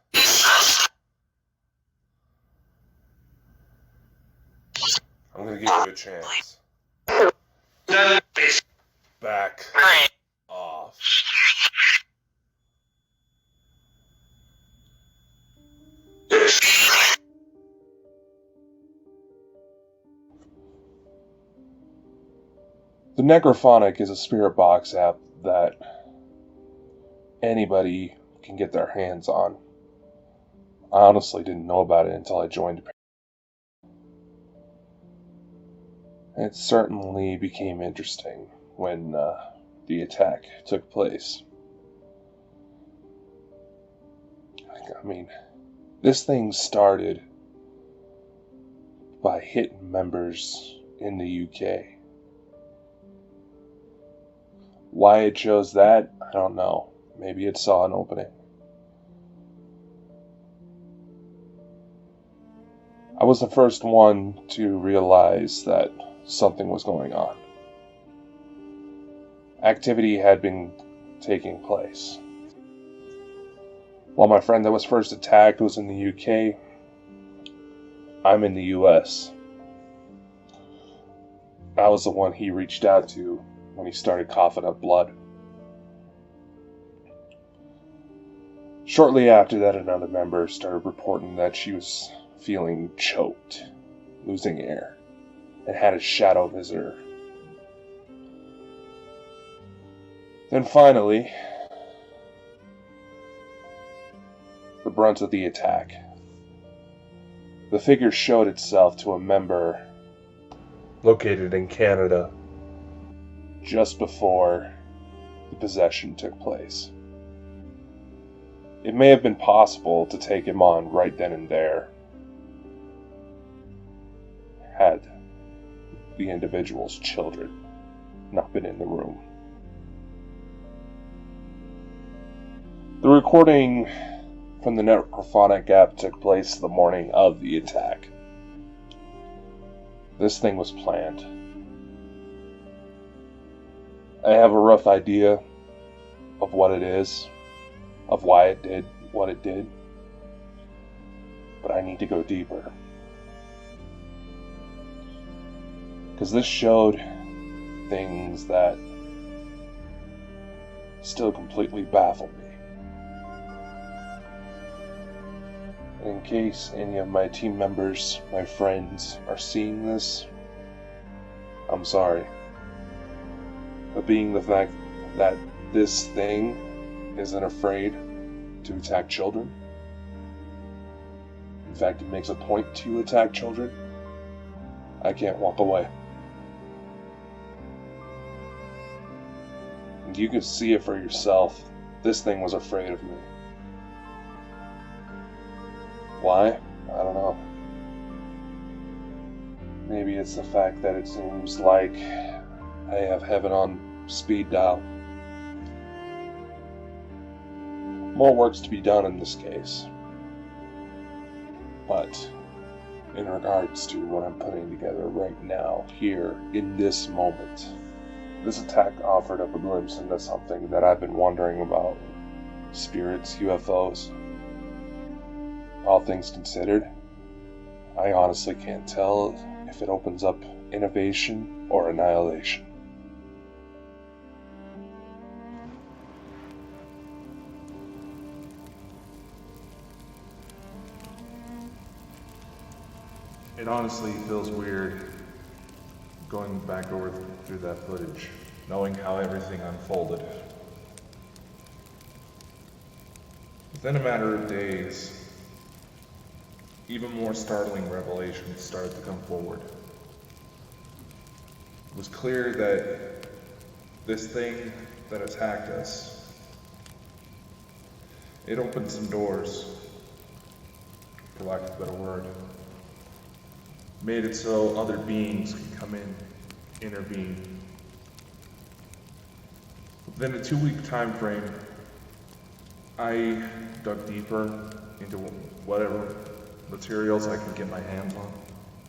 S6: I'm gonna give you a chance. Back off. The Necrophonic is a spirit box app that anybody can get their hands on. I honestly didn't know about it until I joined. It certainly became interesting when the attack took place. I mean, this thing started by hitting members in the UK. Why it chose that, I don't know. Maybe it saw an opening. I was the first one to realize that something was going on. Activity had been taking place. While my friend that was first attacked was in the UK, I'm in the US. I was the one he reached out to when he started coughing up blood. Shortly after that, another member started reporting that she was feeling choked, losing air, and had a shadow visitor. Then finally, the brunt of the attack. The figure showed itself to a member located in Canada just before the possession took place. It may have been possible to take him on right then and there, had the individual's children not been in the room. The recording from the Necrophonic app took place the morning of the attack. This thing was planned. I have a rough idea of what it is, of why it did what it did, but I need to go deeper. Because this showed things that still completely baffle me. In case any of my team members, my friends, are seeing this, I'm sorry. But being the fact that this thing isn't afraid to attack children, in fact it makes a point to attack children, I can't walk away. And you can see it for yourself. This thing was afraid of me. Why? I don't know. Maybe it's the fact that it seems like I have heaven on speed dial. More work's to be done in this case. But in regards to what I'm putting together right now, here, in this moment, this attack offered up a glimpse into something that I've been wondering about. Spirits, UFOs. All things considered, I honestly can't tell if it opens up innovation or annihilation.
S14: It honestly feels weird going back over through that footage, knowing how everything unfolded. Within a matter of days, even more startling revelations started to come forward. It was clear that this thing that attacked us, it opened some doors, for lack of a better word. Made it so other beings could come in, intervene. Within a 2-week time frame, I dug deeper into whatever materials I could get my hands on,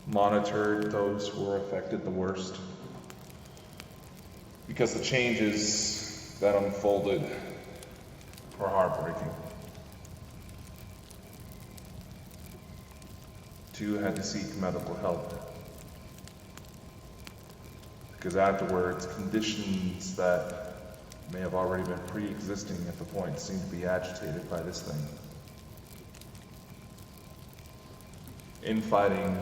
S14: monitored those who were affected the worst, because the changes that unfolded were heartbreaking. 2 had to seek medical help, because afterwards, conditions that may have already been pre-existing at the point seemed to be agitated by this thing. Infighting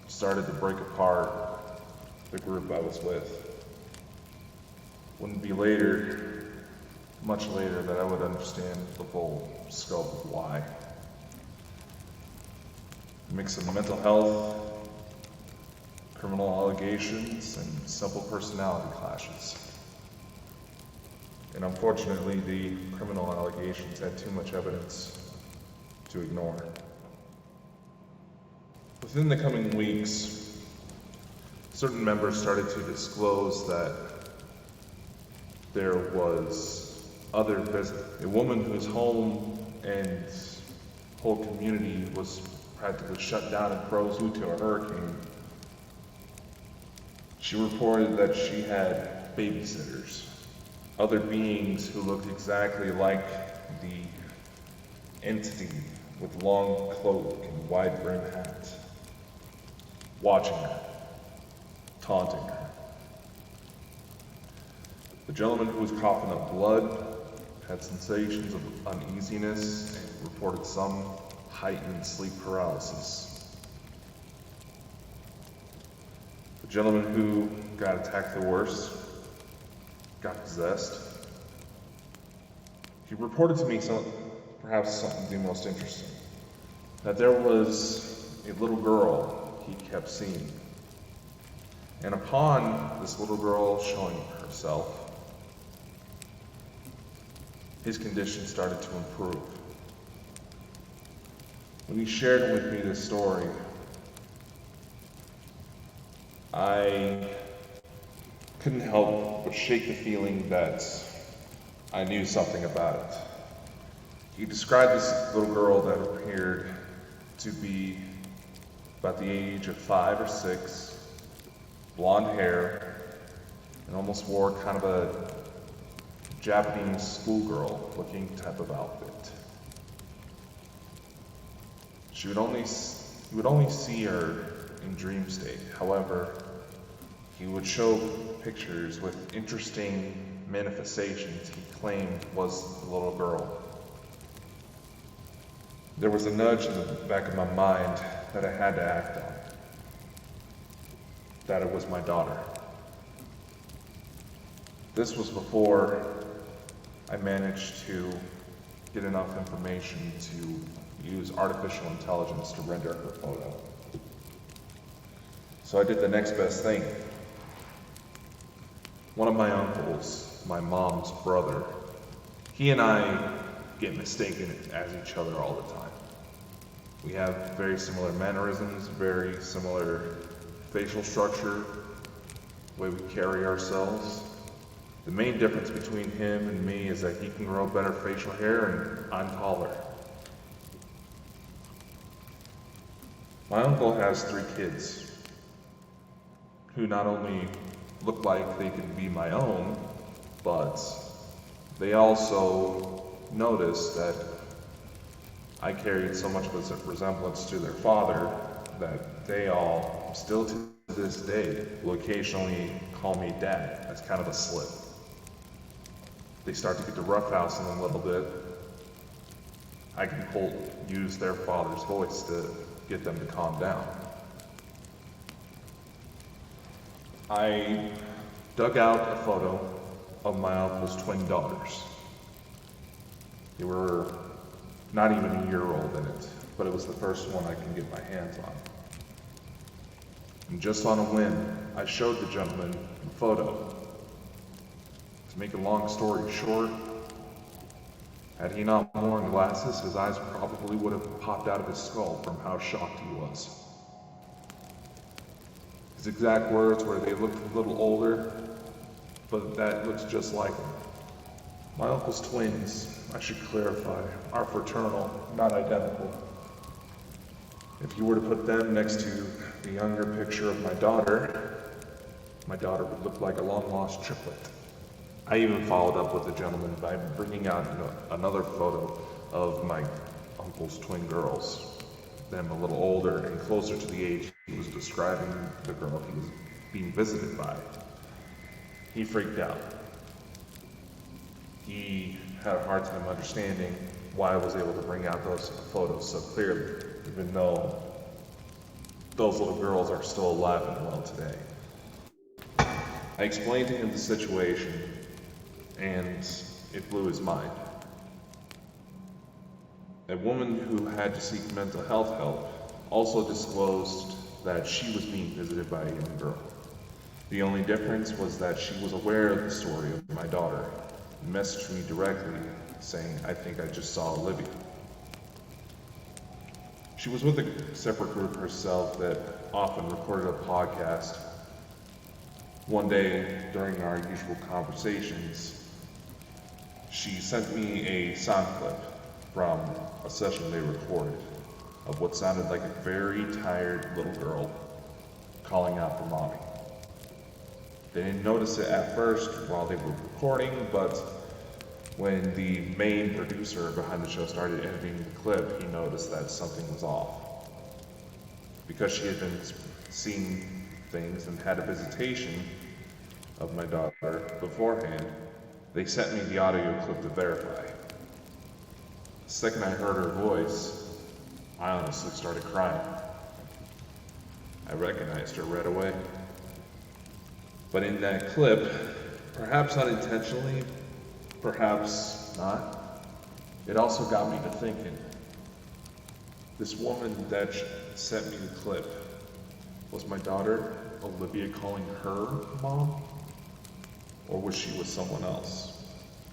S14: started to break apart the group I was with. Wouldn't be later, much later, that I would understand the full scope of why. A mix of mental health, criminal allegations, and simple personality clashes. And unfortunately, the criminal allegations had too much evidence to ignore. Within the coming weeks, certain members started to disclose that there was other business. A woman whose home and whole community was practically shut down and froze due to a hurricane. She reported that she had babysitters, other beings who looked exactly like the entity with long cloak and wide brim hat, watching her, taunting her. The gentleman who was coughing up blood had sensations of uneasiness and reported some heightened sleep paralysis. The gentleman who got attacked the worst got possessed. He reported to me perhaps something the most interesting, that there was a little girl he kept seeing. And upon this little girl showing herself, his condition started to improve. When he shared with me this story, I couldn't help but shake the feeling that I knew something about it. He described this little girl that appeared to be about the age of 5 or 6, blonde hair, and almost wore kind of a Japanese schoolgirl looking type of outfit. You would only see her in dream state. However, he would show pictures with interesting manifestations he claimed was the little girl. There was a nudge in the back of my mind that I had to act on, that it was my daughter. This was before I managed to get enough information to use artificial intelligence to render her photo. So I did the next best thing. One of my uncles, my mom's brother, he and I get mistaken as each other all the time. We have very similar mannerisms, very similar facial structure, the way we carry ourselves. The main difference between him and me is that he can grow better facial hair and I'm taller. My uncle has 3 kids who not only look like they could be my own, but they also noticed that I carried so much of a resemblance to their father that they all, still to this day, will occasionally call me Dad. That's kind of a slip. They start to get to roughhousing a little bit. I can use their father's voice to get them to calm down. I dug out a photo of my uncle's twin daughters. They were not even a year old in it, but it was the first one I can get my hands on. And just on a whim, I showed the gentleman the photo. To make a long story short, had he not worn glasses, his eyes probably would have popped out of his skull from how shocked he was. His exact words were, "They looked a little older, but that looks just like them." My uncle's twins I should clarify, are fraternal, not identical. If you were to put them next to the younger picture of my daughter would look like a long-lost triplet. I even followed up with the gentleman by bringing out another photo of my uncle's twin girls, them a little older and closer to the age he was describing the girl he was being visited by. He freaked out. He had a hard time understanding why I was able to bring out those photos so clearly, even though those little girls are still alive and well today. I explained to him the situation, and it blew his mind. A woman who had to seek mental health help also disclosed that she was being visited by a young girl. The only difference was that she was aware of the story of my daughter and messaged me directly saying, "I think I just saw Olivia." She was with a separate group herself that often recorded a podcast. One day, during our usual conversations, she sent me a sound clip from a session they recorded of what sounded like a very tired little girl calling out for mommy. They didn't notice it at first while they were recording, but when the main producer behind the show started editing the clip, he noticed that something was off. Because she had been seeing things and had a visitation of my daughter beforehand, they sent me the audio clip to verify. The second I heard her voice, I honestly started crying. I recognized her right away. But in that clip, perhaps unintentionally, perhaps not, it also got me to thinking. This woman that sent me the clip, was my daughter, Olivia, calling her mom? Or was she with someone else?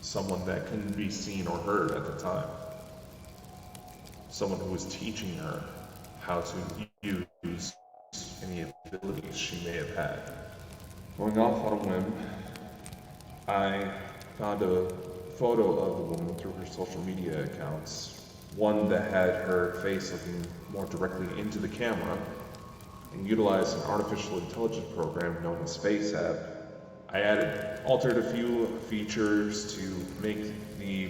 S14: Someone that couldn't be seen or heard at the time. Someone who was teaching her how to use any abilities she may have had. Going off on a whim, I found a photo of the woman through her social media accounts. One that had her face looking more directly into the camera, and utilized an artificial intelligence program known as FaceApp. I altered a few features to make the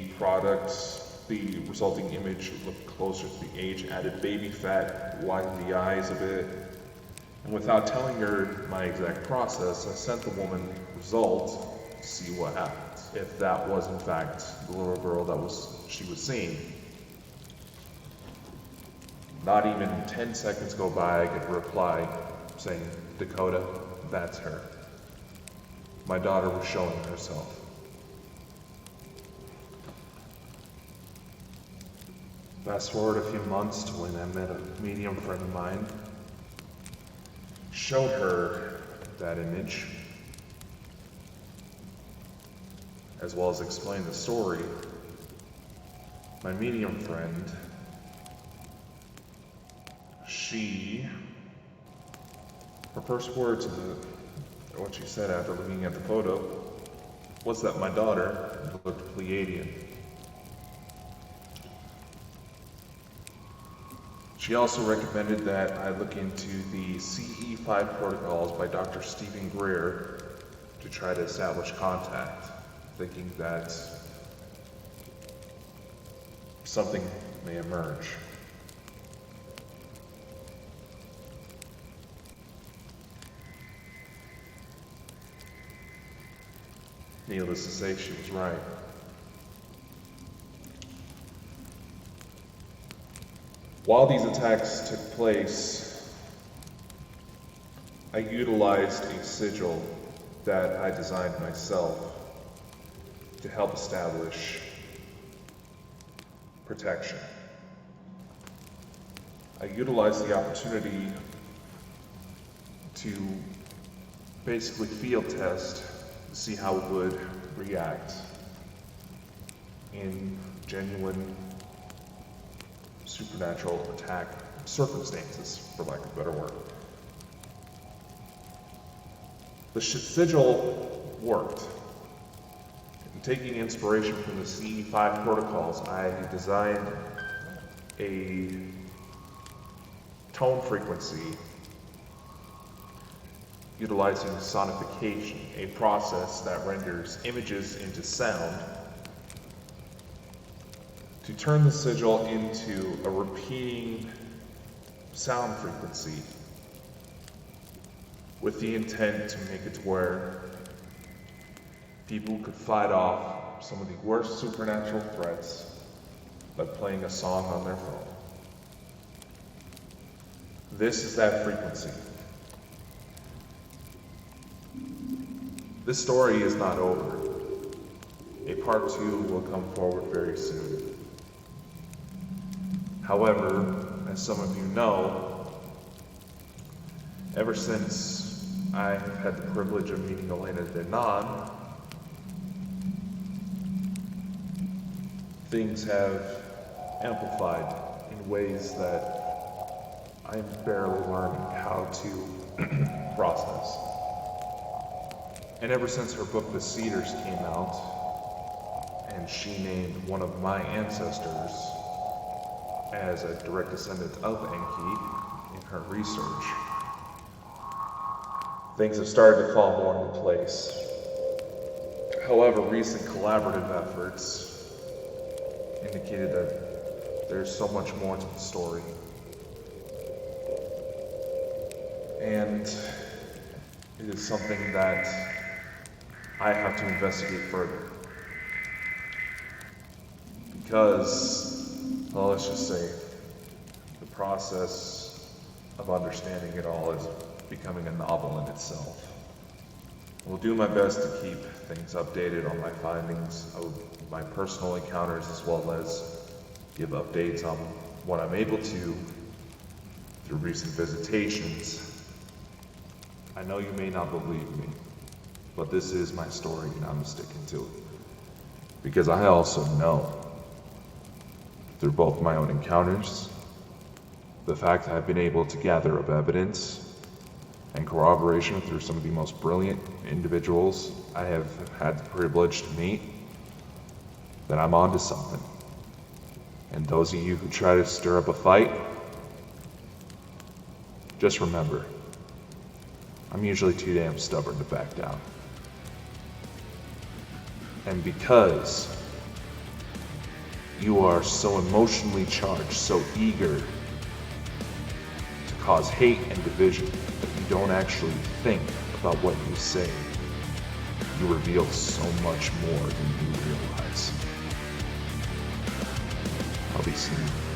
S14: the resulting image look closer to the age, added baby fat, widened the eyes a bit, and without telling her my exact process, I sent the woman result to see what happens. If that was in fact the little girl she was seeing. Not even 10 seconds go by, I get a reply saying, "Dakota, that's her." My daughter was showing herself. Fast forward a few months to when I met a medium friend of mine. Showed her that image, as well as explained the story. My medium friend, her first words what she said after looking at the photo was that my daughter looked Pleiadian. She also recommended that I look into the CE5 protocols by Dr. Stephen Greer to try to establish contact, thinking that something may emerge. Needless to say, she was right. While these attacks took place, I utilized a sigil that I designed myself to help establish protection. I utilized the opportunity to basically field test to see how it would react in genuine supernatural attack circumstances, for lack of a better word. The sigil worked taking inspiration from the CE5 protocols, I designed a tone frequency utilizing sonification, a process that renders images into sound, to turn the sigil into a repeating sound frequency with the intent to make it to where people could fight off some of the worst supernatural threats by playing a song on their phone. This is that frequency. This story is not over. A part 2 will come forward very soon. However, as some of you know, ever since I have had the privilege of meeting Elena Denon, things have amplified in ways that I'm barely learning how to process. And ever since her book The Cedars came out, and she named one of my ancestors as a direct descendant of Enki in her research, things have started to fall more into place. However, recent collaborative efforts indicated that there's so much more to the story. And it is something that I have to investigate further. Because, well, let's just say, the process of understanding it all is becoming a novel in itself. I will do my best to keep things updated on my findings of my personal encounters, as well as give updates on what I'm able to through recent visitations. I know you may not believe me, but this is my story and I'm sticking to it. Because I also know, through both my own encounters, the fact that I've been able to gather up evidence and corroboration through some of the most brilliant individuals I have had the privilege to meet, that I'm onto something. And those of you who try to stir up a fight, just remember, I'm usually too damn stubborn to back down. And because you are so emotionally charged, so eager to cause hate and division, that you don't actually think about what you say, you reveal so much more than you realize. I'll be seeing you.